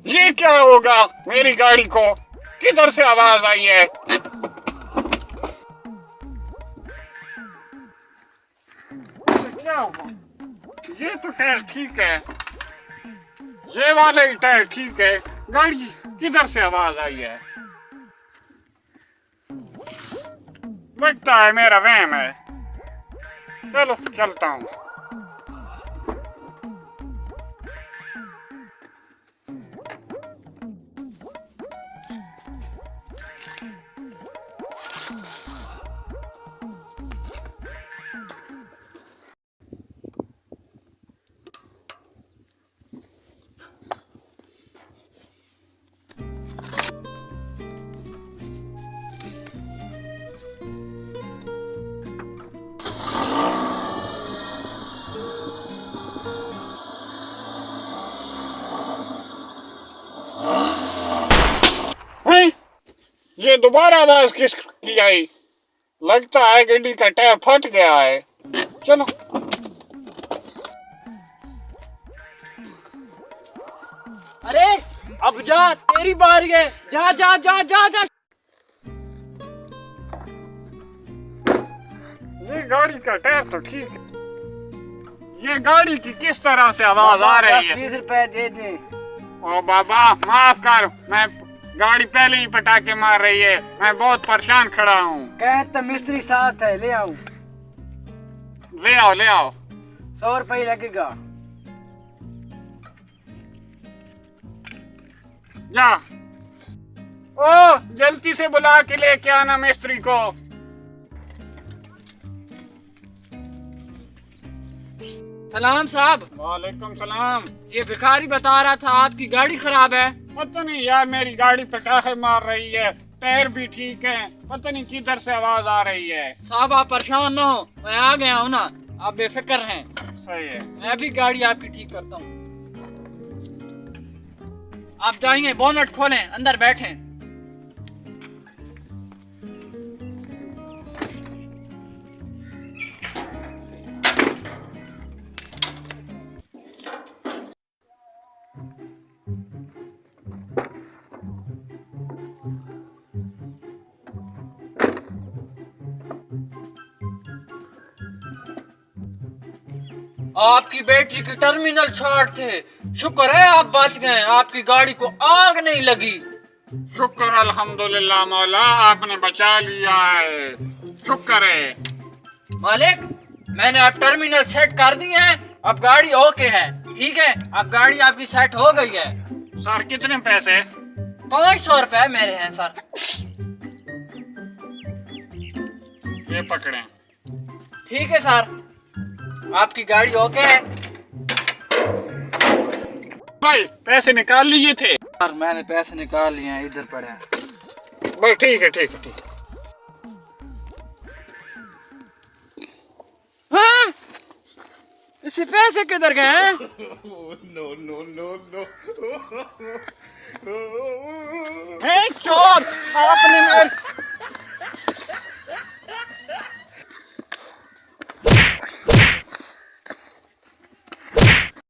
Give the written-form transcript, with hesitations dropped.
ये क्या होगा? मेरी गाड़ी को किधर से आवाज आई है? क्या होगा? ये तो टायर ठीक है, ये वाले टायर ठीक है, गाड़ी किधर से आवाज आई है? लगता है मेरा वहम है। चलो चलता हूँ। ये दोबारा आवाज किसकी आई? लगता है गाड़ी का टायर फट गया है। चलो। अरे अब जा, तेरी बारी है। जा जा जा जा जा। ये गाड़ी का टायर तो ठीक है, ये गाड़ी की किस तरह से आवाज आ रही है? 20 रुपए दे दे। ओ बाबा माफ कर, मैं गाड़ी पहले ही पटाखे मार रही है, मैं बहुत परेशान खड़ा हूँ। कह तो मिस्त्री साथ है, ले आओ। ले आओ ले आओ। 100 रुपये लगेगा। जा। ओ जल्दी से बुला के लेके आना मिस्त्री को। सलाम साहब। वालेकुम सलाम। ये भिखारी बता रहा था आपकी गाड़ी खराब है। पता नहीं यार, मेरी गाड़ी पटाखे मार रही है, टायर भी ठीक है, पता नहीं किधर से आवाज आ रही है। साहब आप परेशान ना हो, मैं आ गया हूँ ना, आप बेफिक्र हैं। सही है, मैं भी गाड़ी आपकी ठीक करता हूँ। आप जाइए, बोनट खोलें, अंदर बैठें। आपकी बैटरी की टर्मिनल शॉर्ट थे, शुक्र है आप बच गए, आपकी गाड़ी को आग नहीं लगी। शुक्र अल्हम्दुलिल्लाह मौला, आपने बचा लिया है, शुक्र है। मालिक मैंने अब टर्मिनल सेट कर दिए हैं, अब गाड़ी ओके है। ठीक है, अब गाड़ी आपकी सेट हो गई है। सर कितने पैसे? 500 रुपए मेरे हैं सर। ये पकड़ें। ठीक है सर, आपकी गाड़ी ओके है। भाई पैसे निकाल लिए थे? सर मैंने पैसे निकाल लिए हैं, इधर पड़े हैं। भाई ठीक है ठीक है ठीक है। हाँ? इसे पैसे किधर गए हैं? No no no no. आपने